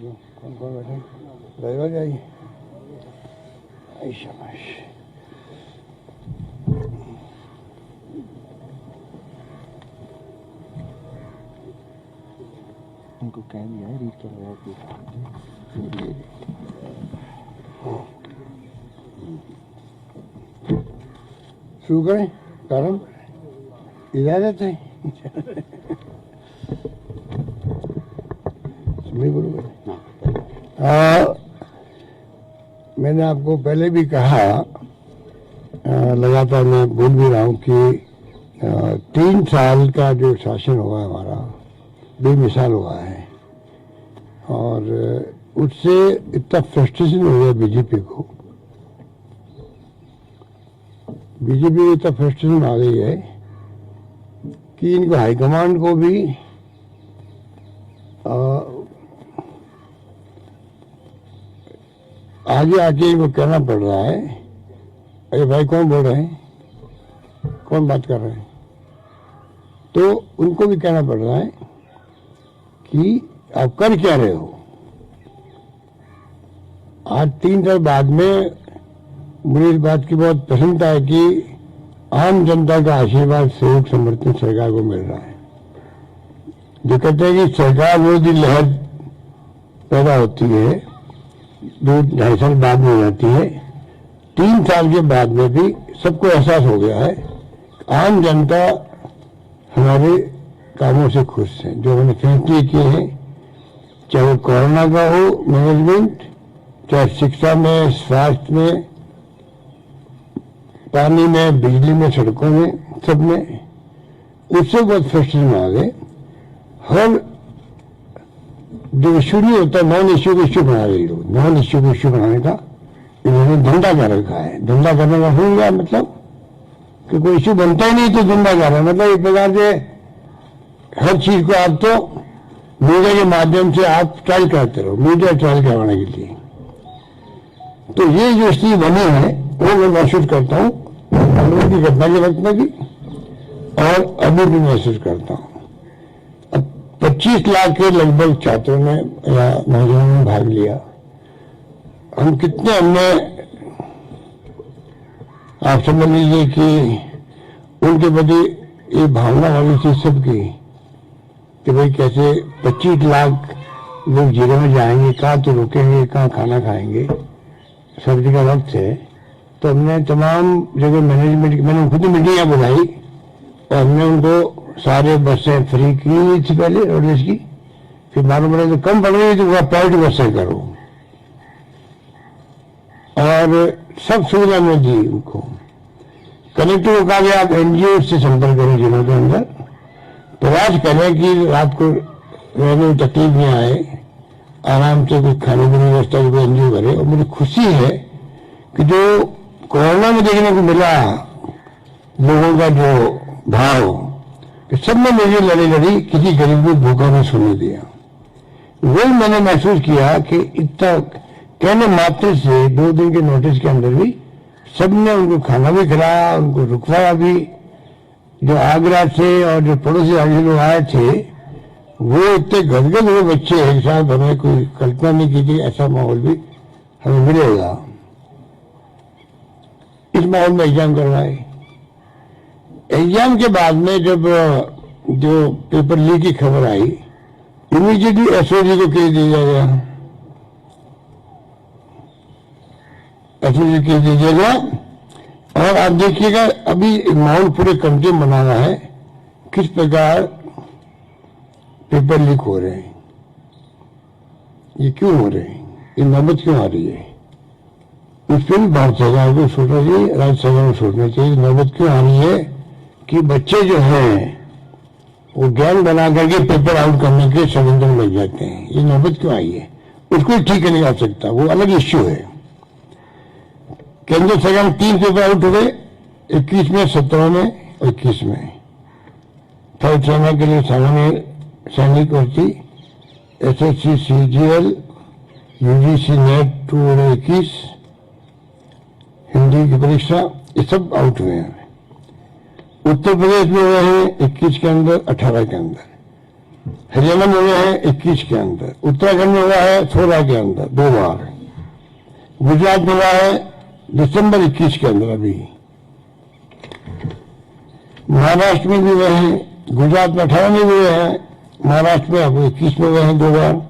कौन कौन बैठे? ड्राइवर जाइए। शाबाश। उनको कह दिया है रीड कर रहा है। शुरू करें? प्रारंभ इजाजत है? मैंने आपको पहले भी कहा, लगातार मैं बोल भी रहा हूँ कि 3 साल का जो शासन हुआ हमारा बेमिसाल हुआ है और उससे इतना फ्रस्ट्रेशन हो गया बीजेपी को। बीजेपी इतना फ्रस्ट्रेशन आ गई है कि इनको हाईकमांड को भी आगे आके इनको कहना पड़ रहा है, अरे भाई कौन बोल रहे हैं, कौन बात कर रहे हैं, तो उनको भी कहना पड़ रहा है कि आप कर क्या रहे हो। आज 3 साल बाद में मुझे इस बात की बहुत प्रसन्नता है कि आम जनता का आशीर्वाद सहयोग समर्थन सरकार को मिल रहा है। जो कहते हैं कि सरकार विरोधी लहर पैदा होती है 2-2.5 साल बाद में हो जाती है, 3 साल के बाद में भी सबको एहसास हो गया है आम जनता हमारे कामों से खुश है। जो हमने फैसले किए हैं, चाहे कोरोना का हो मैनेजमेंट, चाहे शिक्षा में, स्वास्थ्य में, पानी में, बिजली में, सड़कों में, सब में, उससे बहुत फ्रस्ट्रेशन आ गए। हर जो इश्यू नहीं होता नॉन इश्यू को इश्यू बना रही लोग। नॉन इश्यू को इश्यू बनाने का इन्होंने धंधा कर रखा है। धंधा करने का हो गया मतलब कि कोई इश्यू बनता ही नहीं तो धंधा कर रहा है। मतलब एक प्रकार से हर चीज को आप तो मीडिया के माध्यम से आप ट्रायल करते रहो, मीडिया ट्रायल करवाने के लिए। तो ये जो स्थिति बनी है वो मैं महसूस करता हूँ आंदोलन की घटना के वक्त में भी और अभी भी महसूस करता हूँ। 25 लाख के लगभग छात्रों ने या नौजवानों ने भाग लिया। हम कितने हमने आप समझ लीजिए कि उनके प्रति ये भावना वाली चीज सबकी कि भाई कैसे 25 लाख लोग जेलों में जाएंगे, कहाँ तो रुकेंगे, कहाँ खाना खाएंगे। सर्दी का वक्त है तो हमने तमाम जगह मैनेजमेंट, मैंने खुद मीटिंग बुलाई और हमने उनको सारे बसें फ्री की थी पहले रोडवेज की, फिर मालूम पड़ा तो कम पड़ रही तो वह प्राइवेट बसें करो और सब सुविधा में दी उनको। कलेक्टर को कहा गया आप एनजीओ से संपर्क करें जिलों के अंदर, प्रयास करें कि रात को रहने में तकलीफ नहीं आए, आराम से कुछ खाने पीने की व्यवस्था को एनजीओ करे। और मुझे खुशी है कि जो कोरोना में देखने को मिला लोगों का जो भाव कि सबने मुझे लड़ी किसी गरीब को भूखा नहीं सोने दिया। वो मैंने महसूस किया कि इतना कहने मात्र से 2 दिन के नोटिस के अंदर भी सबने उनको खाना भी खिलाया, उनको रुकवाया भी। जो आगरा से और जो पड़ोसी राज्य लोग आए थे वो इतने गदगद हुए बच्चे एक साथ, हमें कोई कल्पना नहीं की थी ऐसा माहौल भी हमें मिलेगा। इस माहौल में एग्जाम करवाए। एग्जाम के बाद में जब जो पेपर लीक की खबर आई, इमीडिएटली एसओजी को केस दिया गया, एसओजी केस दिया गया। और आप देखिएगा अभी माहौल पूरे कंट्री में बना रहा है किस प्रकार पेपर लीक हो रहे हैं, ये क्यों हो रहे हैं, ये नौबत क्यों आ रही है। उस पर भी भारत सरकार को सोचना चाहिए, राज्य सरकार को सोचना चाहिए नौबत क्यों आ रही है कि बच्चे जो हैं वो ज्ञान बना करके पेपर आउट करने के षड्यंत्र में लग जाते हैं। ये नौबत क्यों आई है, उसको ठीक करने जा सकता, वो अलग इश्यू है। केंद्र सरकार में 3 पेपर आउट हो गए, 21 में, 17 में और 21 में। थर्ड सेना के लिए सामान्य सैनिक भर्ती, SSC, CGL, UGC net 2021, Hindi की परीक्षा, ये सब आउट हुए हैं। उत्तर प्रदेश में हुए हैं 21 के अंदर, 18 के अंदर। हरियाणा में हुआ है 21 के अंदर, उत्तराखंड में हुआ है 16 के अंदर 2 बार, गुजरात में हुआ है दिसंबर 21 के अंदर अभी, महाराष्ट्र में भी हुए हैं, गुजरात में 18 में भी हुए हैं, महाराष्ट्र में अब 21 में हुए हैं 2 बार,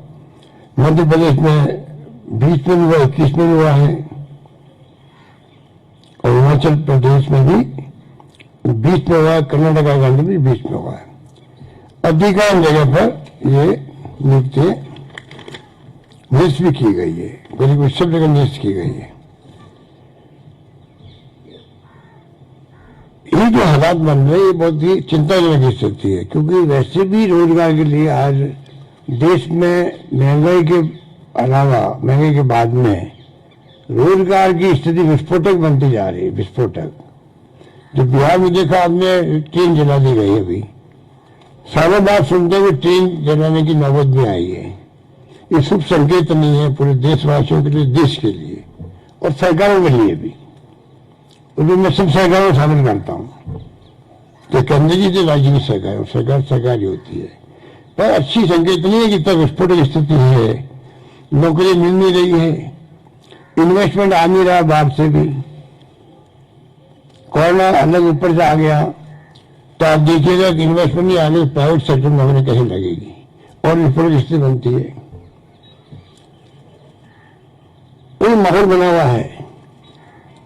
मध्य प्रदेश में 20 में भी हुआ, 21 में भी हुआ है, और हिमाचल प्रदेश में भी 20 में हुआ है, कर्नाटक के अंदर भी 20 में हुआ है। अधिकांश जगह पर ये नियुक्ति नियुक्त भी की गई है, करीब सब जगह नियुक्त की गई है। ये जो हालात बन रहे हैं ये बहुत ही चिंताजनक स्थिति है, क्योंकि वैसे भी रोजगार के लिए आज देश में महंगाई के अलावा, महंगाई के बाद में रोजगार की स्थिति विस्फोटक बनती जा रही है, विस्फोटक। जो बिहार में देखा आपने, ट्रेन जला दी गई अभी, सालों बाद सुनते हुए ट्रेन जलाने की नौबत भी आई है। ये शुभ संकेत नहीं है पूरे देशवासियों के लिए, देश के लिए और सरकारों के लिए भी। तो मैं सब सरकारों को शामिल करता हूँ, तो केंद्र की जो राज्य की सरकार, सरकार ही होती है, पर अच्छी संकेत नहीं है कि तब विस्फोटक स्थिति है, नौकरी मिल नहीं रही है, इन्वेस्टमेंट आ नहीं रहा बाहर से भी, कोरोना अलग ऊपर से आ गया, तो आप देखिएगा कि इन्वेस्टमेंट नहीं आने, प्राइवेट सेक्टर में नौकरी कहीं लगेगी और विस्फोटक स्थिति बनती है। कोई माहौल बना हुआ है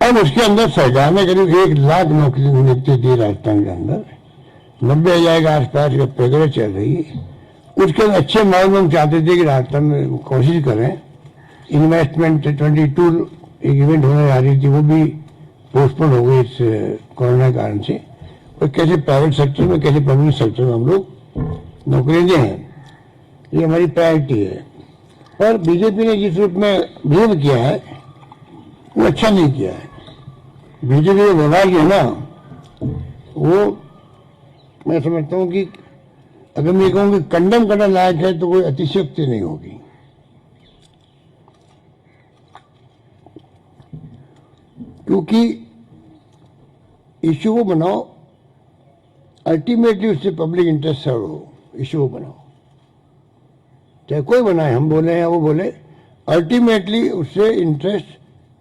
और उसके अंदर सरकार ने करीब 1 लाख नौकरी नियुक्ति दी राजस्थान के अंदर, 90,000 के आसपास का प्रक्रिया चल रही है। उसके अंदर अच्छे माहौल में हम चाहते थे कि राजस्थान में कोशिश करें, इन्वेस्टमेंट 22 एक इवेंट होने जा रही थी, वो भी पोस्टपोन हो गई इस कोरोना के कारण से, और कैसे प्राइवेट सेक्टर में, कैसे पब्लिक सेक्टर में हम लोग नौकरियां दें, ये हमारी प्रायोरिटी है। और बीजेपी ने जिस रूप में बिहेव किया है वो अच्छा नहीं किया है। बीजेपी जो व्यवहार किया ना, वो मैं समझता हूँ कि अगर मैं कहूँ कि कंडम करने लायक है तो कोई अतिशयोक्ति नहीं होगी। क्योंकि इश्यू को बनाओ, अल्टीमेटली उससे पब्लिक इंटरेस्ट सर्व हो, इश्यू को बनाओ, चाहे कोई बनाए, हम बोले या वो बोले, अल्टीमेटली उससे इंटरेस्ट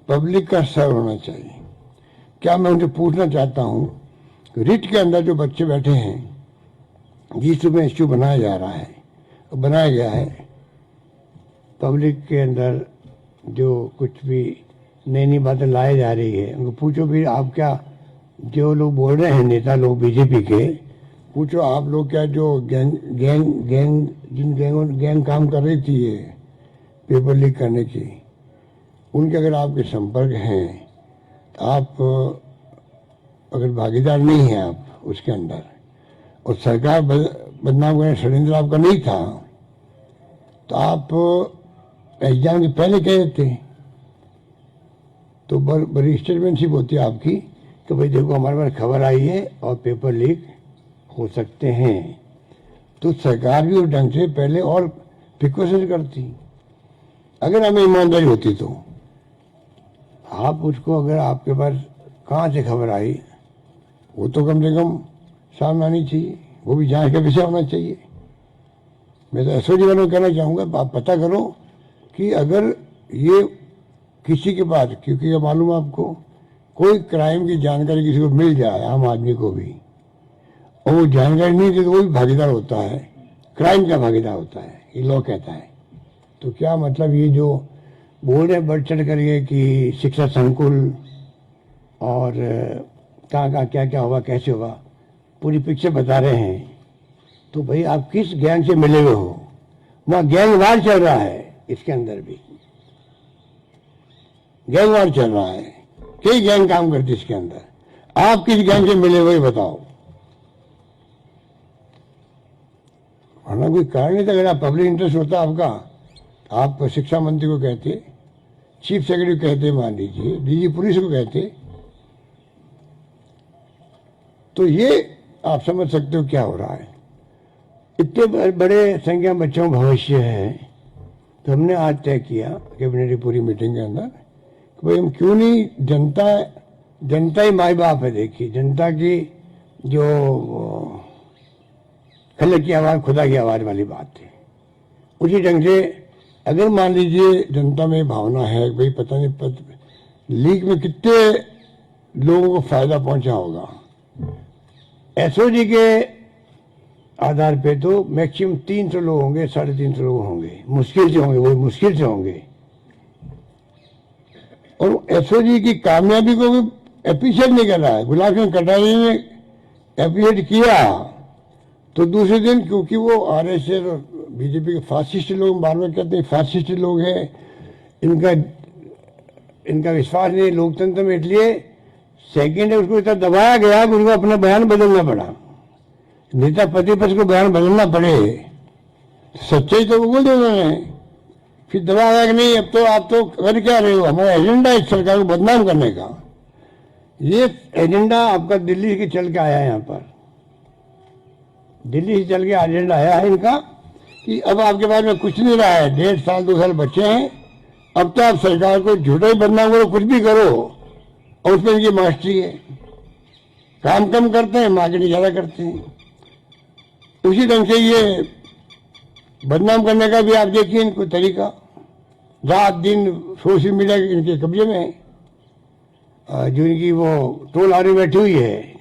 पब्लिक का सर्व होना चाहिए। क्या मैं उनसे पूछना चाहता हूं, रिट के अंदर जो बच्चे बैठे हैं, जिस में इश्यू बनाया जा रहा है, बनाया गया है, पब्लिक के अंदर जो कुछ भी नई नई बातें लाई जा रही है, उनको पूछो भी आप क्या, जो लोग बोल रहे हैं नेता लोग बीजेपी के, पूछो आप लोग क्या जो गैंग काम कर रही थी ये पेपर लीक करने की, उनके अगर आपके संपर्क हैं, तो आप अगर भागीदार नहीं हैं आप उसके अंदर, और सरकार बदनाम करने षड्यंत्र आपका नहीं था, तो आप एग्जाम के पहले कह देते, तो बड़ी स्टेटमेंटशिप होती है आपकी कि भाई देखो हमारे पास खबर आई है और पेपर लीक हो सकते हैं, तो सरकार भी उस ढंग से पहले और प्रिकॉशन करती। अगर हमें ईमानदारी होती तो आप उसको, अगर आपके पास कहाँ से खबर आई, वो तो कम से कम सामने आनी चाहिए, वो भी जांच का विषय होना चाहिए। मैं तो एसओजी वालों को कहना चाहूँगा, आप पता करो कि अगर ये किसी के पास, क्योंकि ये मालूम है आपको, कोई क्राइम की जानकारी किसी को मिल जाए, आम आदमी को भी, और वो जानकारी नहीं दे तो वो भी भागीदार होता है, क्राइम का भागीदार होता है, ये लॉ कहता है। तो क्या मतलब ये जो बोल रहे बढ़ चढ़ करिए कि शिक्षा संकुल और कहाँ कहाँ क्या क्या हुआ, कैसे हुआ, पूरी पिक्चर बता रहे हैं, तो भाई आप किस गैंग से मिले हुए हो? वहाँ गैंग वार चल रहा है, इसके अंदर भी गैंग वार चल रहा है, कई गैंग काम करती है इसके अंदर, आप किस गैंग से मिले हुए बताओ, वरना कोई कारण नहीं था। अगर आप पब्लिक इंटरेस्ट होता आपका, आप शिक्षा मंत्री को कहते, चीफ सेक्रेटरी को कहते, मान लीजिए डीजी पुलिस को कहते, तो ये आप समझ सकते हो क्या हो रहा है। इतने बड़े संख्या में बच्चों का भविष्य है, तो हमने आज तय किया कैबिनेट की पूरी मीटिंग के अंदर कि भाई हम क्यों नहीं, जनता ही माई बाप है। देखिए जनता की जो खलक की आवाज़ खुदा की आवाज़ वाली बात थी। उसी ढंग से अगर मान लीजिए जनता में भावना है भाई पता नहीं लीक में कितने लोगों को फायदा पहुंचा होगा, एसओजी के आधार पे तो मैक्सिमम 300 लोग होंगे, 350 लोग होंगे, मुश्किल से होंगे, वो मुश्किल से होंगे। और एसओजी की कामयाबी को भी एप्रिशिएट नहीं कर रहा है। गुलाब सिंह कटारिया ने एप्रिशिएट किया तो दूसरे दिन, क्योंकि वो आरएसएस और बीजेपी के फासिस्ट लोग बार बार कहते हैं फासिस्ट लोग हैं, इनका विश्वास नहीं लोकतंत्र में, इसलिए सेकेंड है उसको इतना दबाया गया कि उसको अपना बयान बदलना पड़ा। नेता प्रतिपक्ष को बयान बदलना पड़े, सच्चाई तो वो बोल दे उन्होंने, फिर दबाया कि नहीं अब तो आप तो कर क्या रहे हो, हमारा एजेंडा है सरकार को बदनाम करने का। ये एजेंडा आपका दिल्ली से चल के आया है, यहाँ पर दिल्ली से चल के एजेंडा आया है इनका कि अब आपके पास में कुछ नहीं रहा है, 1.5 साल 2 साल बच्चे हैं, अब तो आप सरकार को झूठा ही बदनाम करो, कुछ भी करो, और उसमें इनकी मास्टरी है। काम कम करते हैं, मार्केटिंग ज्यादा करते हैं। उसी ढंग से ये बदनाम करने का भी आप देखिए इनको तरीका, रात दिन सोशल मीडिया इनके कब्जे में है। जो इनकी वो टोल आने बैठी हुई है,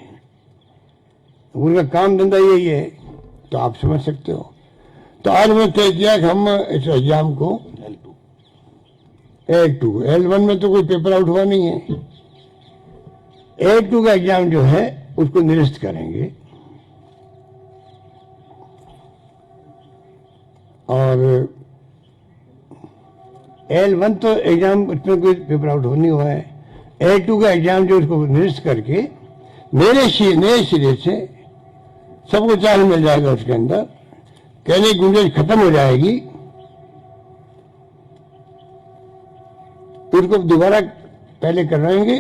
उनका काम धंधा यही है, तो आप समझ सकते हो। तो आज मैंने तय किया कि हम इस एग्जाम को L2 L1 में तो कोई पेपर आउट हुआ नहीं है, L2 का एग्जाम जो है उसको निरस्त करेंगे। और L1 तो एग्जाम उसमें कोई पेपर आउट नहीं हुआ है, L2 का एग्जाम जो उसको निरस्त करके नए सिरे से सबको चांस मिल जाएगा, उसके अंदर कहने की गुंजाइश खत्म हो जाएगी। उसको दोबारा पहले करवाएंगे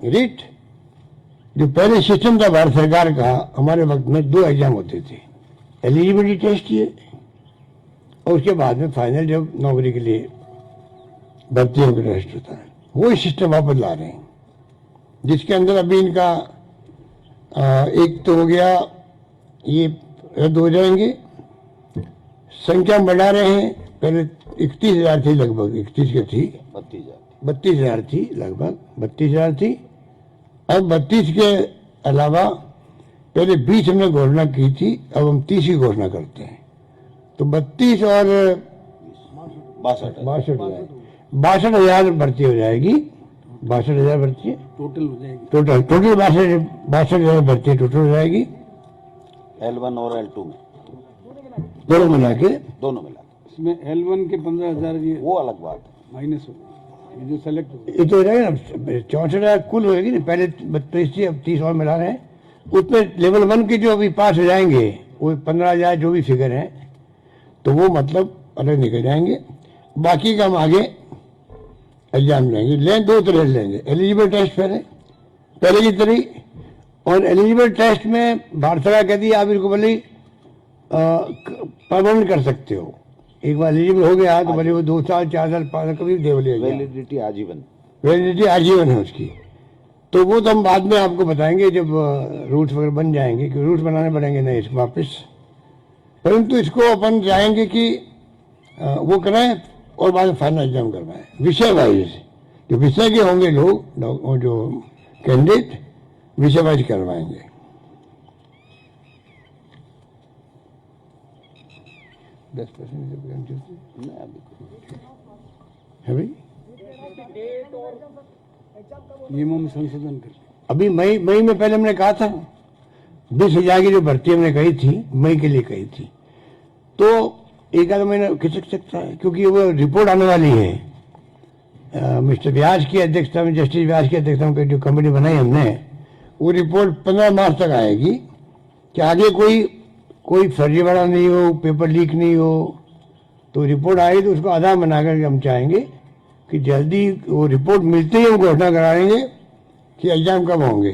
रिट। जो पहले सिस्टम था भारत सरकार का, हमारे वक्त में 2 एग्जाम होते थे, एलिजिबिलिटी टेस्ट ये और उसके बाद में फाइनल जब नौकरी के लिए भर्तियों का टेस्ट होता है, वही सिस्टम वापस ला रहे हैं, जिसके अंदर अभी इनका एक तो हो गया, ये रद्द हो जाएंगे, संख्या बढ़ा रहे हैं। पहले 31,000 थी, लगभग 31 के थी, 32,000 थी, लगभग 32,000 थी। अब 32 के अलावा पहले 20 हमने घोषणा की थी, अब हम 30 की घोषणा करते हैं। तो 32 और 62,000 भर्ती हो जाएगी, 62,000 भर्ती टोटल हो जाएगी, टोटल 62,000 भर्ती टोटल हो जाएगी। L1 और L2 में दोनों मिला के इसमें L1 के 15,000 ये वो अलग बात है, माइनस हो ये जो सेलेक्ट हो ये तो हो जाएगा ना, 64,000 कुल होगी ना, पहले 32 थी, अब 30 और मिला रहे हैं। उसमें लेवल 1 के जो अभी पास हो जाएंगे वो 15,000 जो भी फिगर है, तो वो मतलब अलग निकल जाएंगे। बाकी का हम आगे एग्जाम लेंगे, 2 तरह लेंगे, एलिजिबल टेस्ट पहले की तरह, और एलिजिबल टेस्ट में भारत सरकार कहती है आप इनको भले परमानेंट कर सकते हो, एक बार एलिजिबल हो गया तो भले वो 2 साल 4 साल 5 साल कभी दे बोले, वैलिडिटी आजीवन है उसकी। तो वो तो हम बाद में आपको बताएंगे जब रूट्स वगैरह बन जाएंगे, क्योंकि रूट्स बनाने पड़ेंगे नहीं इसको वापस, परंतु इसको अपन चाहेंगे कि वो कराएं और बाद में फाइनल एग्जाम करवाएं विषय वाइज। जो विषय के होंगे लोग, जो कैंडिडेट विषय वाइज करवाएंगे। दस %, है भाई, नियमों में संशोधन कर। अभी मई में पहले हमने कहा था 20,000 की जो भर्ती हमने कही थी, मई के लिए कही थी, तो 1 आधा महीना खिसक सकता है, क्योंकि वो रिपोर्ट आने वाली है। मिस्टर व्यास की अध्यक्षता में, जस्टिस व्यास की अध्यक्षता में जो कमेटी बनाई हमने, वो रिपोर्ट 15 मार्च तक आएगी कि आगे कोई फर्जीवाड़ा नहीं हो, पेपर लीक नहीं हो। तो रिपोर्ट आएगी तो उसको आधार बनाकर हम चाहेंगे कि जल्दी वो रिपोर्ट मिलते ही हम घोषणा कराएंगे कि एग्जाम कब होंगे,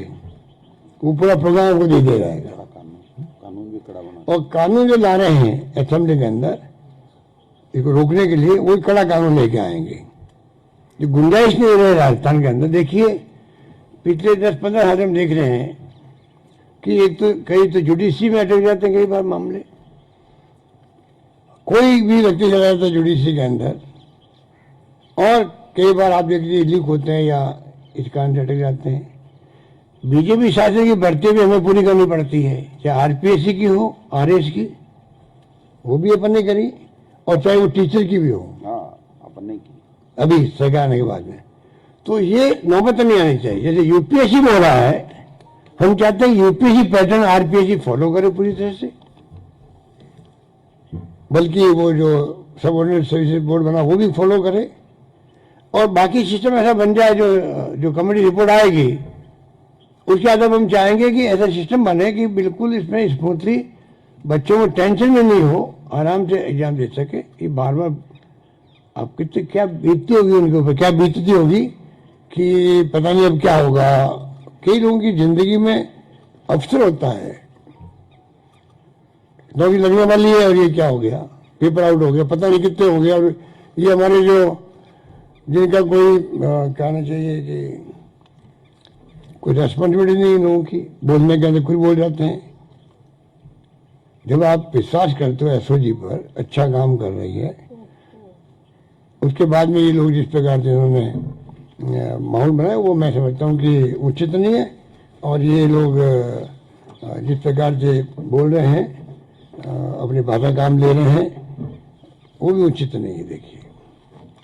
वो पूरा प्रोग्राम को दे दिया जाएगा। कानून भी कड़ा बना, और कानून जो ला रहे हैं असेंबली के अंदर इसको रोकने के लिए, वही कड़ा कानून लेके आएंगे। जो गुंजाइश नहीं रहे राजस्थान के अंदर, देखिए पिछले 10-15 साल हम देख रहे हैं कि एक तो कई तो जुडिशरी में अटक जाते हैं कई बार मामले, कोई भी व्यक्ति चला जाता है जुडिशरी के अंदर, और कई बार आप देखिए लीक होते हैं या इस कारण से अटक जाते हैं। बीजेपी शासन की भर्ती भी हमें पूरी करनी पड़ती है, चाहे आरपीएससी की हो, आरएस की, वो भी अपन ने करी, और चाहे वो टीचर की भी हो, हाँ अपन ने की। अभी सरकार आने के बाद में। तो ये नौबत नहीं आनी चाहिए। जैसे यूपीएससी में हो रहा है, हम चाहते हैं यूपीएससी पैटर्न आरपीएससी फॉलो करे पूरी तरह से, बल्कि वो जो सबऑर्डिनेट सर्विसेज बोर्ड बना वो भी फॉलो करे, और बाकी सिस्टम ऐसा बन जाए जो कमेटी रिपोर्ट आएगी उसके आधार हम चाहेंगे कि ऐसा सिस्टम बने कि बिल्कुल इसमें स्मूथली बच्चों को टेंशन में नहीं हो, आराम से एग्जाम दे सके। ये बार बार आप कितने क्या बीतती होगी उनके ऊपर, क्या बीतती होगी कि पता नहीं अब क्या होगा। कई लोगों की जिंदगी में अवसर होता है, नौकरी लगने वाली है और ये क्या हो गया, पेपर आउट हो गया, पता नहीं कितने हो गया। और ये हमारे जो जिनका कोई कहना चाहिए कि कोई रेस्पॉन्सिबिलिटी नहीं इन लोगों की, बोलने के अंदर खुद बोल जाते हैं। जब आप विश्वास करते हो एसओजी पर अच्छा काम कर रही है, उसके बाद में ये लोग जिस प्रकार से उन्होंने माहौल बनाया वो मैं समझता हूँ कि उचित नहीं है। और ये लोग जिस प्रकार से बोल रहे हैं, अपनी भाषा काम ले रहे हैं, वो भी उचित नहीं है। देखिए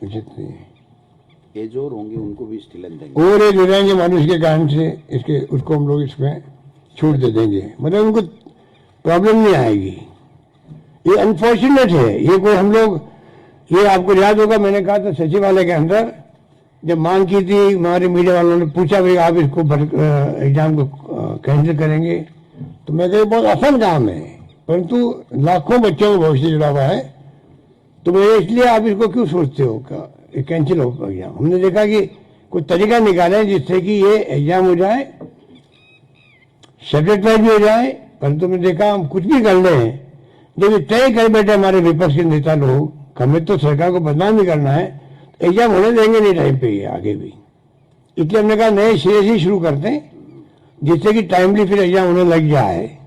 उचित नहीं है। एज और होंगे उनको भी स्टीलन देंगे, और एज हो जाएंगे मानुष के कारण से, इसके उसको हम लोग इसमें छूट दे देंगे, मतलब उनको प्रॉब्लम नहीं आएगी। ये अनफॉर्चुनेट है। ये कोई हम लोग, ये आपको याद होगा मैंने कहा था सचिवालय के अंदर जब मांग की थी, हमारे मीडिया वालों ने पूछा भाई आप इसको एग्जाम को कैंसिल करेंगे, तो मैं कहा बहुत आसान काम है, परंतु लाखों बच्चों का भविष्य जुड़ा हुआ है, तो मैं इसलिए आप इसको क्यों सोचते हो कैंसिल हो एग्जाम। हमने देखा कि कोई तरीका निकाले जिससे कि ये एग्जाम हो जाए, सब्जेक्ट वाइज भी हो जाए। परंतु हमने देखा हम कुछ भी कर रहे हैं, जब ये तय कर बैठे हमारे विपक्ष के नेता लोग, हमें तो सरकार को बदनाम भी करना है, एग्जाम होने देंगे नहीं टाइम पे, ये आगे भी। इसलिए हमने कहा नए सिरे से शुरू करते हैं, जिससे कि टाइमली फिर एग्जाम होने लग जाए।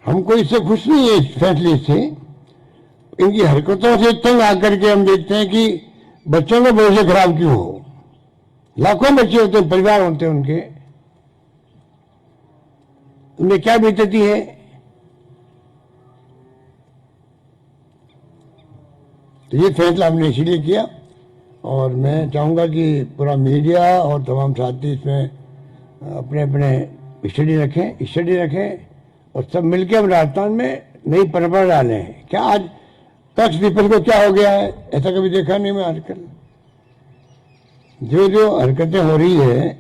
हमको इससे खुश नहीं है इस फैसले से, इनकी हरकतों से तंग आकर के हम देखते हैं कि बच्चों का भविष्य खराब क्यों हो। लाखों बच्चे होते हैं, परिवार होते हैं उनके, उन्हें क्या बीतती है। तो ये फैसला हमने इसीलिए किया, और मैं चाहूँगा कि पूरा मीडिया और तमाम साथी इसमें अपने अपने स्टडी रखें और सब मिलकर हम राजस्थान में नई परंपरा डालें। क्या आज पक्ष विपक्ष को क्या हो गया है, ऐसा कभी देखा नहीं मैं आजकल। जो जो हरकतें हो रही है,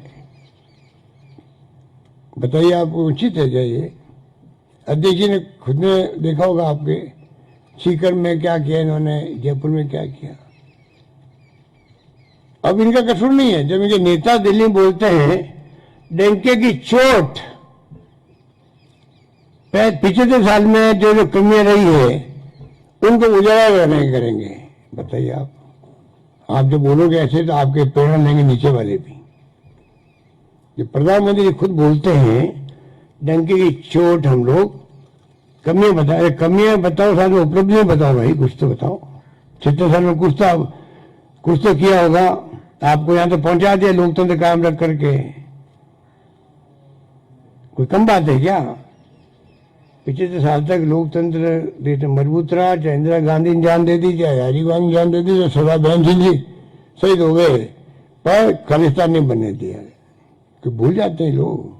बताइए आपको उचित है क्या ये? अध्यक्ष जी ने खुद ने देखा होगा, आपके सीकर में क्या किया इन्होंने, जयपुर में क्या किया। अब इनका कसूर नहीं है। जब इनके नेता दिल्ली में बोलते हैं डंके की चोट, 75 साल में जो जो कमियां रही है उनको उजागर नहीं करेंगे। बताइए आप जो बोलोगे ऐसे तो आपके प्रेरणा लेंगे नीचे वाले भी। जो प्रधानमंत्री खुद बोलते हैं डंके की चोट, हम लोग कमियां बताए, कमियां बताओ, साथ में उपलब्धियां बताओ भाई, कुछ तो बताओ। 70 साल में कुछ तो किया होगा, आपको यहां तो पहुंचा दिया लोकतंत्र कायम रख करके। कोई कम बात है क्या? 75 साल तक लोकतंत्र देश मजबूत रहा, चाहे इंदिरा गांधी ने जान दे दी, चाहे राजीव गांधी ने जान दे दी, चाहे सरदार बहन सिंह जी शहीद हो गए, पर खालिस्तान नहीं बनने दिया। तो भूल जाते हैं लोग।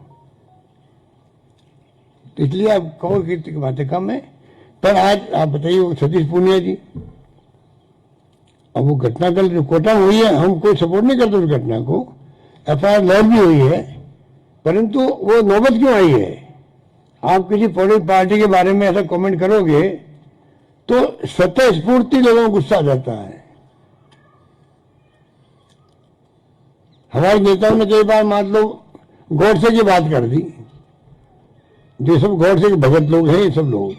तो इसलिए आप कहो की बातें कम है। पर आज आप बताइए सतीश पूनिया जी, अब वो घटना कल जो कोटा में हुई है, हम कोई सपोर्ट नहीं करते उस घटना को, एफआईआर लॉन्च भी हुई है, परंतु वो नौबत क्यों आई है? आप किसी पॉलिटिकल पार्टी के बारे में ऐसा कमेंट करोगे तो स्वतः स्फूर्ति लोगों को गुस्सा आ जाता है। हमारे नेताओं ने कई बार मान लो गोडसे की बात कर दी, जो सब गोडसे के भगत लोग हैं, ये सब लोग,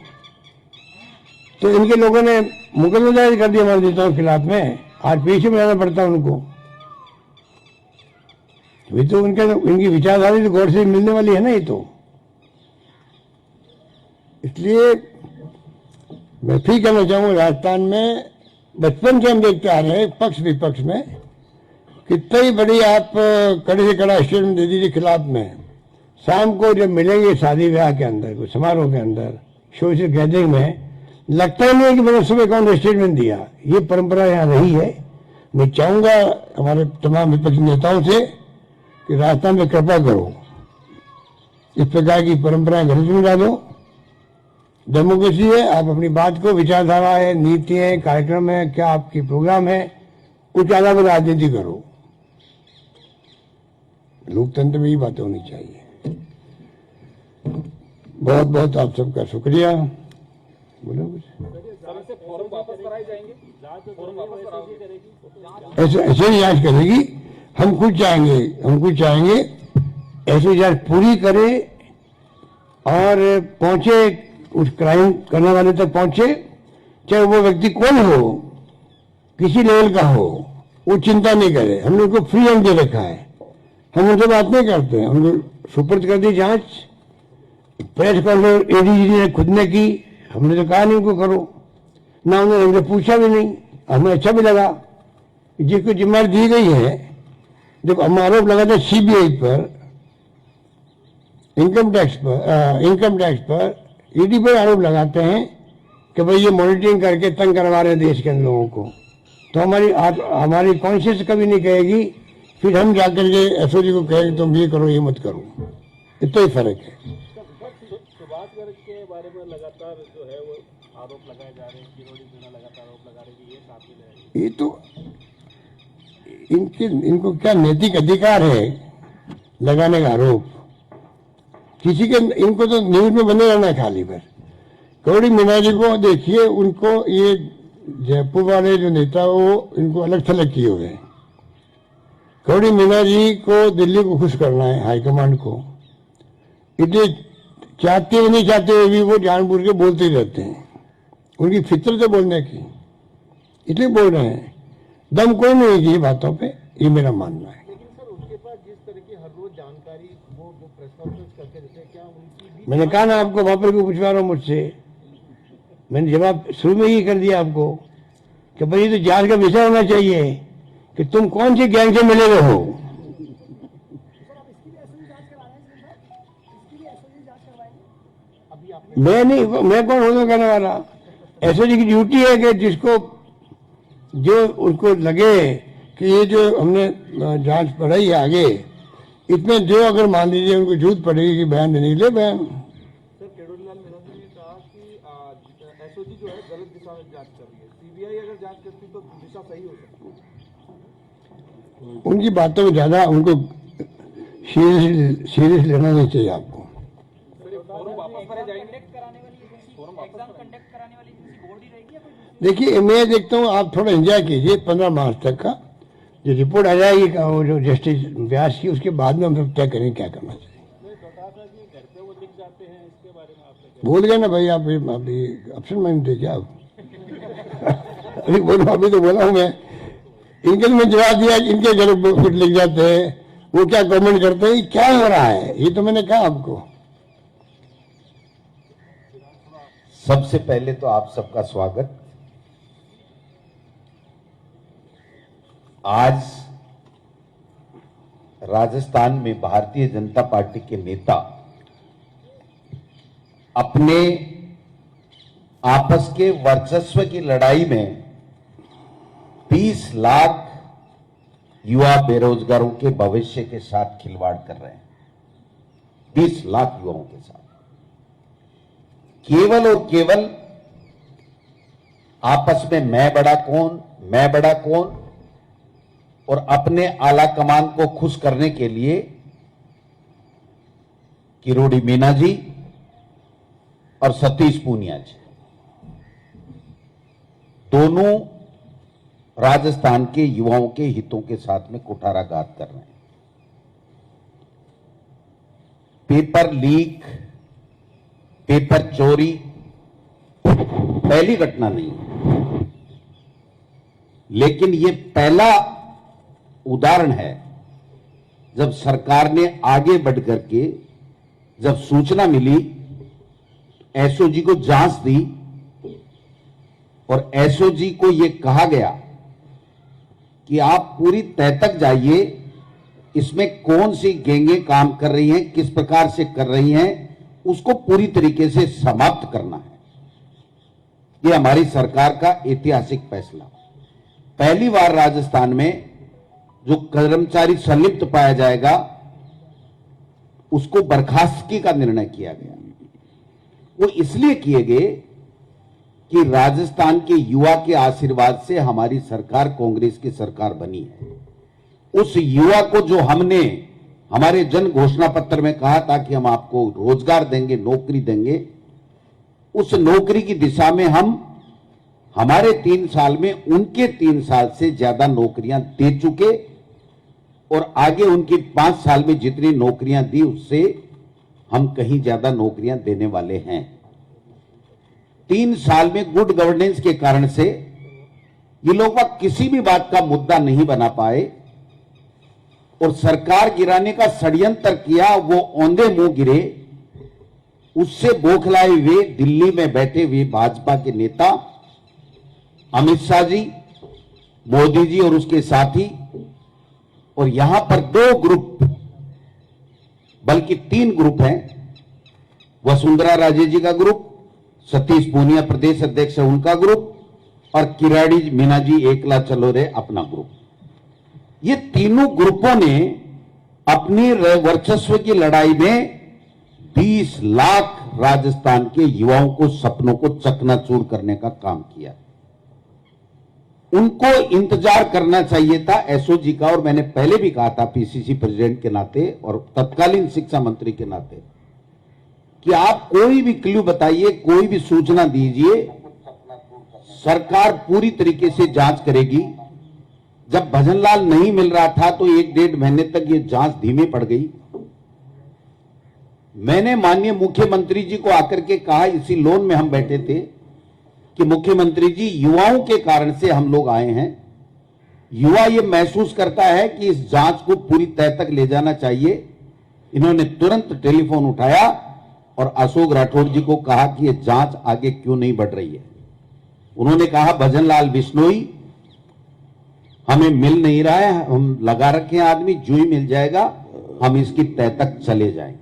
तो इनके लोगों ने मुकदमा दायर कर दिया हमारे नेताओं के खिलाफ में। आज पीछे में जाना पड़ता है उनको। ये तो इनकी विचारधारा तो गौर से मिलने वाली है ना, ये तो। इसलिए मैं फिर कहना चाहूंगा, राजस्थान में बचपन से हम देखते आ रहे हैं पक्ष विपक्ष में, कितनी बड़ी आप कड़े से कड़ा स्टेटमेंट दे दीजिए खिलाफ में, शाम को जब मिलेंगे शादी ब्याह के अंदर, कोई समारोह के अंदर, सोशल गैदरिंग में, लगता ही नहीं है कि मैंने सुबह कौन स्टेटमेंट दिया। ये परंपरा यहाँ रही है। मैं चाहूंगा हमारे तमाम विपक्षी नेताओं से कि राजस्थान में कृपा करो, इस प्रकार की परंपराएं घर से मिला दो। डेमोक्रेसी है, आप अपनी बात को, विचारधारा है, नीति है, कार्यक्रम है, क्या आपकी प्रोग्राम है, कुछ आधार पर राजनीति करो। लोकतंत्र में ही बातें होनी चाहिए। बहुत बहुत आप सबका शुक्रिया। बोलो कुछ। ऐसे ही जांच करेगी। हम खुद चाहेंगे ऐसी जांच पूरी करे और पहुंचे, उस क्राइम करने वाले तक पहुंचे, चाहे वो व्यक्ति कौन हो, किसी लेवल का हो, वो चिंता नहीं करे। हमने उनको फ्री हैंड दे रखा है, हम उनसे बात नहीं करते हैं। उनको सुपुर्द कर दी जांच, प्रेस कॉन्फ्रेंस एडीजी ने खुद ने की, हमने तो कहा नहीं उनको करो, ना उन्होंने हमसे पूछा भी नहीं। हमें अच्छा भी लगा जिसको जिम्मेदारी दी गई है। जब हम आरोप लगाते सीबीआई पर, इनकम टैक्स पर ईडी पर आरोप लगाते हैं कि भाई ये मॉनिटरिंग करके तंग करवा रहे हैं देश के लोगों को, तो हमारी कॉन्शियस कभी नहीं कहेगी, फिर हम जाकर के एसओजी को कहेंगे तुम ये करो ये मत करो। इतना ही फर्क है। सुभाष गर्ग के बारे में लगातार जो है वो आरोप लगाए जा रहे हैं, किरोड़ी मीणा लगातार आरोप लगा रही है कि ये कातिल है। ये तो इनको क्या नैतिक अधिकार है लगाने का आरोप? किसी के, इनको तो न्यूज में बने रहना है खाली। पर किरोड़ी मीणा जी को देखिए, उनको ये जयपुर वाले जो नेता वो इनको अलग थलग किए हुए हैं। किरोड़ी मीणा जी को दिल्ली को खुश करना है, हाईकमांड को। इतने चाहते हुए नहीं चाहते हुए भी वो जानबूझ के बोलते ही रहते हैं। उनकी फितरत है बोलने की, इसलिए बोल रहे हैं। दम कोई नहीं है बातों पे, ये मेरा मानना है। लेकिन सर उसके पास जिस तरह की हर रोज जानकारी वो प्रेस कॉन्फ्रेंस करके देते हैं, क्या उनकी भी? मैंने कहा ना आपको, वहां पर भी पूछवा रहा हूं मुझसे, मैंने जवाब शुरू में ही कर दिया आपको कि भाई ये तो जांच का विषय होना चाहिए कि तुम कौन सी गैंग से मिले हो। मैं कौन हूं कहने वाला? एसओजी की ड्यूटी है कि जिसको जो उनको लगे कि ये जो हमने जांच बढ़ाई है आगे, इसमें जो अगर मान लीजिए उनको जरूरत पड़ेगी कि बयान देने के लिए, बयान। सर किरोड़ीलाल मीणा जी ने कहा कि एसओजी जो है गलत दिशा में जांच कर रही है, सीबीआई अगर जांच करती तो दिशा सही हो सकती। उनकी बातों में ज्यादा उनको सीरियस लेना नहीं चाहिए आपको। देखिए मैं देखता हूँ आप थोड़ा एंजॉय कीजिए 15 मार्च तक का जो रिपोर्ट आ जाएगी का, वो जो जस्टिस व्यास की, उसके बाद में हम सब तय करेंगे क्या करना चाहिए। बोल गए ना भाई आप, अभी ऑप्शन माइंड थे क्या आप? अभी बोलो, अभी तो बोला हूँ मैं। इनके लिए जवाब दिया, इनके घर कुछ लिख जाते हैं, वो क्या कमेंट करते हैं, क्या हो रहा है, ये तो मैंने कहा आपको। सबसे पहले तो आप सबका स्वागत। आज राजस्थान में भारतीय जनता पार्टी के नेता अपने आपस के वर्चस्व की लड़ाई में 20 लाख युवा बेरोजगारों के भविष्य के साथ खिलवाड़ कर रहे हैं। 20 लाख युवाओं के साथ केवल और केवल आपस में मैं बड़ा कौन और अपने आला कमान को खुश करने के लिए किरोड़ी मीणा जी और सतीश पूनिया जी दोनों राजस्थान के युवाओं के हितों के साथ में कुठाराघात कर रहे हैं। पेपर लीक, पेपर चोरी पहली घटना नहीं, लेकिन यह पहला उदाहरण है जब सरकार ने आगे बढ़ करके जब सूचना मिली, एसओजी को जांच दी और एसओजी को यह कहा गया कि आप पूरी तह तक जाइए, इसमें कौन सी गैंगें काम कर रही हैं, किस प्रकार से कर रही हैं, उसको पूरी तरीके से समाप्त करना है। यह हमारी सरकार का ऐतिहासिक फैसला। पहली बार राजस्थान में जो कर्मचारी संलिप्त पाया जाएगा उसको बर्खास्तगी का निर्णय किया गया। वो इसलिए किए गए कि राजस्थान के युवा के आशीर्वाद से हमारी सरकार कांग्रेस की सरकार बनी है। उस युवा को जो हमने हमारे जन घोषणा पत्र में कहा था कि हम आपको रोजगार देंगे, नौकरी देंगे, उस नौकरी की दिशा में हम हमारे 3 साल में उनके 3 साल से ज्यादा नौकरियां दे चुके और आगे उनकी 5 साल में जितनी नौकरियां दी उससे हम कहीं ज्यादा नौकरियां देने वाले हैं। 3 साल में गुड गवर्नेंस के कारण से ये लोग किसी भी बात का मुद्दा नहीं बना पाए और सरकार गिराने का षड्यंत्र किया, वो औंधे मुंह गिरे। उससे बौखलाए हुए दिल्ली में बैठे हुए भाजपा के नेता अमित शाह जी, मोदी जी और उसके साथी, और यहां पर 2 ग्रुप बल्कि 3 ग्रुप हैं। वसुंधरा राजे जी का ग्रुप, सतीश पूनिया प्रदेश अध्यक्ष है उनका ग्रुप, और किराड़ी मीना जी एकला चलो रे अपना ग्रुप। ये तीनों ग्रुपों ने अपनी वर्चस्व की लड़ाई में 20 लाख राजस्थान के युवाओं को सपनों को चकनाचूर करने का काम किया। उनको इंतजार करना चाहिए था एसओजी का, और मैंने पहले भी कहा था पीसीसी प्रेसिडेंट के नाते और तत्कालीन शिक्षा मंत्री के नाते कि आप कोई भी क्लू बताइए, कोई भी सूचना दीजिए, सरकार पूरी तरीके से जांच करेगी। जब भजनलाल नहीं मिल रहा था तो 1-1.5 महीने तक ये जांच धीमी पड़ गई। मैंने माननीय मुख्यमंत्री जी को आकर के कहा, इसी लोन में हम बैठे थे, कि मुख्यमंत्री जी युवाओं के कारण से हम लोग आए हैं। युवा ये महसूस करता है कि इस जांच को पूरी तह तक ले जाना चाहिए। इन्होंने तुरंत टेलीफोन उठाया और अशोक राठौड़ जी को कहा कि ये जांच आगे क्यों नहीं बढ़ रही है। उन्होंने कहा भजनलाल बिश्नोई हमें मिल नहीं रहा है, हम लगा रखे हैं आदमी, जो ही मिल जाएगा हम इसकी तह तक चले जाएंगे।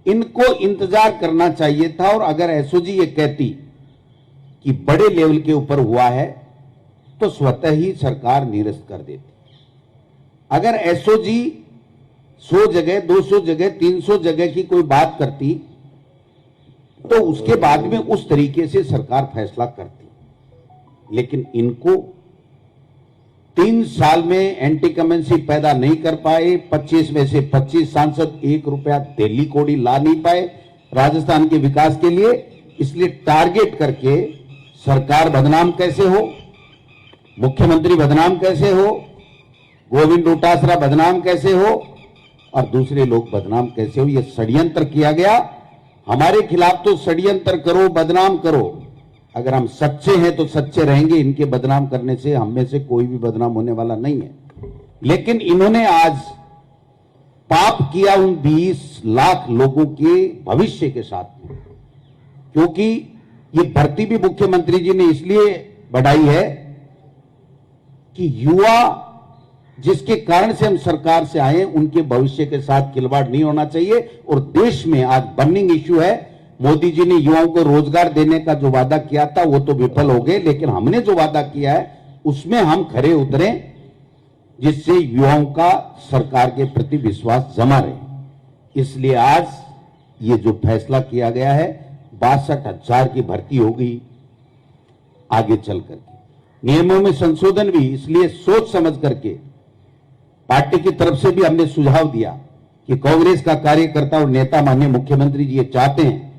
इनको इंतजार करना चाहिए था। और अगर एसओजी ये कहती कि बड़े लेवल के ऊपर हुआ है तो स्वतः ही सरकार निरस्त कर देती। अगर एसओजी 100 जगह, 200 जगह, 300 जगह की कोई बात करती तो उसके बाद में उस तरीके से सरकार फैसला करती। लेकिन इनको 3 साल में एंटी कमेंसी पैदा नहीं कर पाए। 25 में से 25 सांसद 1 रुपया दिल्ली कोड़ी ला नहीं पाए राजस्थान के विकास के लिए। इसलिए टारगेट करके सरकार बदनाम कैसे हो, मुख्यमंत्री बदनाम कैसे हो, गोविंद डोटासरा बदनाम कैसे हो और दूसरे लोग बदनाम कैसे हो, यह षड्यंत्र किया गया। हमारे खिलाफ तो षड्यंत्र करो, बदनाम करो, अगर हम सच्चे हैं तो सच्चे रहेंगे। इनके बदनाम करने से हम में से कोई भी बदनाम होने वाला नहीं है। लेकिन इन्होंने आज पाप किया उन 20 लाख लोगों के भविष्य के साथ में, क्योंकि ये भर्ती भी मुख्यमंत्री जी ने इसलिए बढ़ाई है कि युवा जिसके कारण से हम सरकार से आए उनके भविष्य के साथ खिलवाड़ नहीं होना चाहिए। और देश में आज बर्निंग इश्यू है। मोदी जी ने युवाओं को रोजगार देने का जो वादा किया था वो तो विफल हो गए, लेकिन हमने जो वादा किया है उसमें हम खरे उतरे, जिससे युवाओं का सरकार के प्रति विश्वास जमा रहे। इसलिए आज ये जो फैसला किया गया है, 62,000 की भर्ती होगी आगे चल करके। नियमों में संशोधन भी इसलिए सोच समझ करके पार्टी की तरफ से भी हमने सुझाव दिया कि कांग्रेस का कार्यकर्ता और नेता माननीय मुख्यमंत्री जी ये चाहते हैं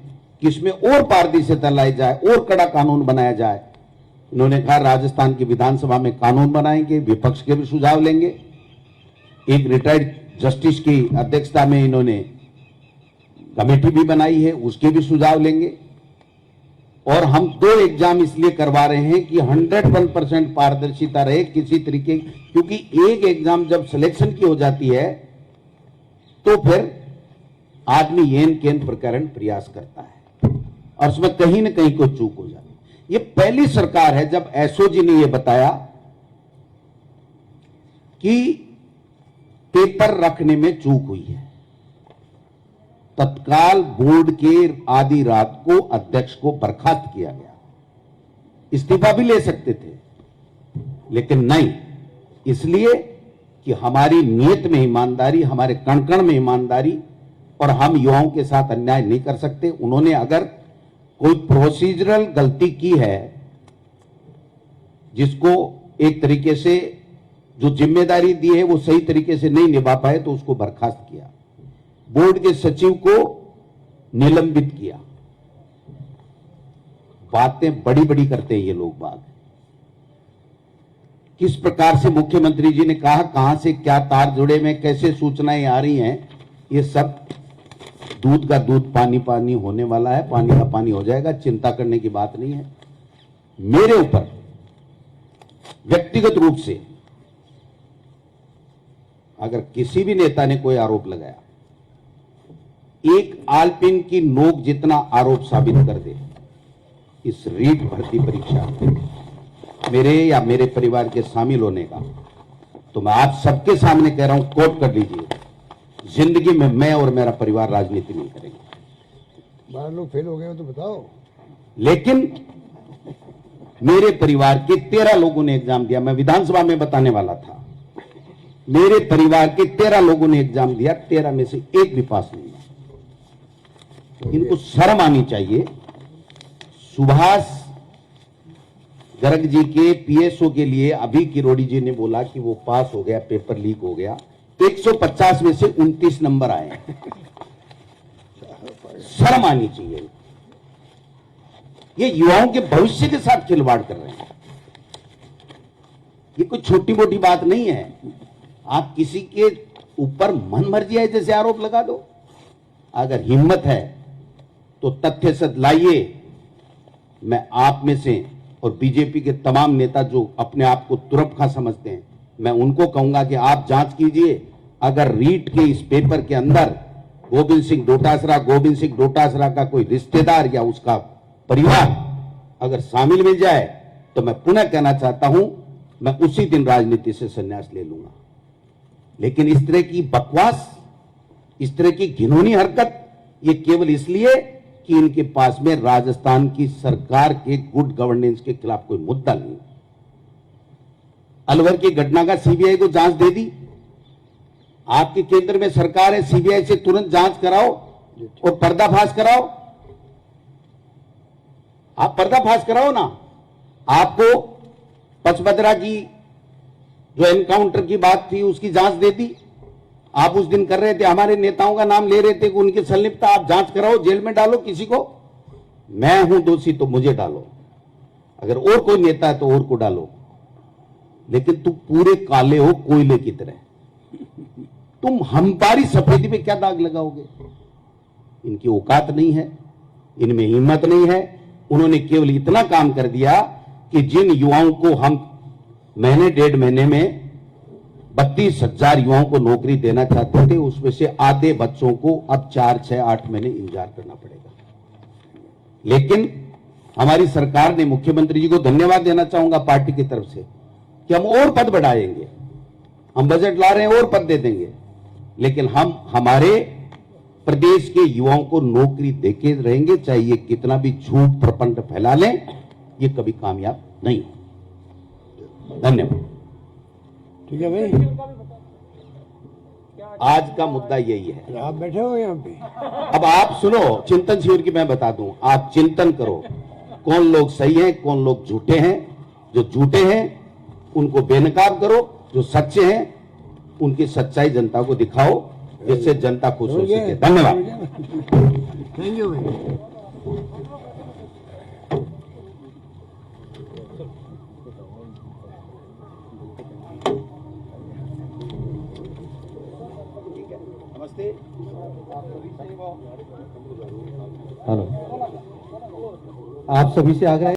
कि इसमें और पारदर्शिता लाई जाए और कड़ा कानून बनाया जाए। इन्होंने कहा राजस्थान की विधानसभा में कानून बनाएंगे, विपक्ष के भी सुझाव लेंगे। एक रिटायर्ड जस्टिस की अध्यक्षता में इन्होंने कमेटी भी बनाई है, उसके भी सुझाव लेंगे। और हम 2 एग्जाम इसलिए करवा रहे हैं कि 101% पारदर्शिता रहे किसी तरीके, क्योंकि एक एग्जाम जब सिलेक्शन की हो जाती है तो फिर आदमी येन केन प्रकरण प्रयास करता है और उसमें कहीं ना कहीं कोई चूक हो जाती है। ये पहली सरकार है जब एसओजी ने यह बताया कि पेपर रखने में चूक हुई है। तत्काल बोर्ड के आधी रात को अध्यक्ष को बर्खास्त किया गया। इस्तीफा भी ले सकते थे, लेकिन नहीं, इसलिए कि हमारी नीयत में ईमानदारी, हमारे कण कण में ईमानदारी, और हम युवाओं के साथ अन्याय नहीं कर सकते। उन्होंने अगर कोई प्रोसीजरल गलती की है, जिसको एक तरीके से जो जिम्मेदारी दी है वो सही तरीके से नहीं निभा पाए, तो उसको बर्खास्त किया। बोर्ड के सचिव को निलंबित किया। बातें बड़ी बड़ी करते हैं ये लोग बात। किस प्रकार से मुख्यमंत्री जी ने कहा कहां से क्या तार जुड़े में कैसे सूचनाएं आ रही हैं, ये सब दूध का दूध पानी पानी होने वाला है, पानी का पानी हो जाएगा, चिंता करने की बात नहीं है। मेरे ऊपर व्यक्तिगत रूप से अगर किसी भी नेता ने कोई आरोप लगाया, एक आलपिन की नोक जितना आरोप साबित कर दे इस रीट भर्ती परीक्षा मेरे या मेरे परिवार के शामिल होने का, तो मैं आप सबके सामने कह रहा हूं, कोट कर लीजिए, जिंदगी में मैं और मेरा परिवार राजनीति नहीं करेंगे। 12 लोग फेल हो गए हो तो बताओ। लेकिन मेरे परिवार के 13 लोगों ने एग्जाम दिया। मैं विधानसभा में बताने वाला था, मेरे परिवार के 13 लोगों ने एग्जाम दिया, 13 में से एक भी पास नहीं हुआ। इनको शर्म आनी चाहिए। सुभाष गर्ग जी के पीएसओ के लिए अभी किरोड़ी जी ने बोला कि वो पास हो गया, पेपर लीक हो गया, 150 में से 29 नंबर आए। शर्म आनी चाहिए। ये युवाओं के भविष्य के साथ खिलवाड़ कर रहे हैं। ये कोई छोटी मोटी बात नहीं है। आप किसी के ऊपर मन मर्जी है जैसे आरोप लगा दो। अगर हिम्मत है तो तथ्य सत्य लाइए। मैं आप में से और बीजेपी के तमाम नेता जो अपने आप को तुरप खा समझते हैं, मैं उनको कहूंगा कि आप जांच कीजिए। अगर रीट के इस पेपर के अंदर गोविंद सिंह डोटासरा का कोई रिश्तेदार या उसका परिवार अगर शामिल मिल जाए, तो मैं पुनः कहना चाहता हूं, मैं उसी दिन राजनीति से संन्यास ले लूंगा। लेकिन इस तरह की बकवास, इस तरह की घिनौनी हरकत, ये केवल इसलिए कि इनके पास में राजस्थान की सरकार के गुड गवर्नेंस के खिलाफ कोई मुद्दा नहीं। अलवर की घटना का सीबीआई को जांच दे दी। आपके केंद्र में सरकार है, सीबीआई से तुरंत जांच कराओ और पर्दाफाश कराओ। आप पर्दाफाश कराओ ना। आपको पचपदरा की जो एनकाउंटर की बात थी उसकी जांच दे दी। आप उस दिन कर रहे थे, हमारे नेताओं का नाम ले रहे थे कि उनकी संलिप्तता, आप जांच कराओ, जेल में डालो किसी को। मैं हूं दोषी तो मुझे डालो, अगर और कोई नेता है तो और को डालो, लेकिन तुम पूरे काले हो कोयले की तरह। तुम हमारी सफेदी पे क्या दाग लगाओगे? इनकी औकात नहीं है, इनमें हिम्मत नहीं है। उन्होंने केवल इतना काम कर दिया कि जिन युवाओं को हम महीने 1.5 महीने में 32,000 युवाओं को नौकरी देना चाहते थे, उसमें से आधे बच्चों को अब 4, 6, 8 महीने इंतजार करना पड़ेगा। लेकिन हमारी सरकार ने, मुख्यमंत्री जी को धन्यवाद देना चाहूंगा पार्टी की तरफ से, कि हम और पद बढ़ाएंगे। हम बजट ला रहे हैं, और पद दे देंगे, लेकिन हम हमारे प्रदेश के युवाओं को नौकरी देके रहेंगे, चाहे ये कितना भी झूठ प्रपंच फैला लें, ये कभी कामयाब नहीं। धन्यवाद। ठीक है भाई, आज का मुद्दा यही है। आप बैठे हो यहाँ पे। अब आप सुनो, चिंतन शिविर की मैं बता दूं, आप चिंतन करो कौन लोग सही हैं, कौन लोग झूठे हैं। जो झूठे हैं उनको बेनकाब करो, जो सच्चे हैं उनकी सच्चाई जनता को दिखाओ, जिससे जनता खुश हो सके। धन्यवाद। थैंक यू भाई। नमस्ते। हेलो, आप सभी से आग्रह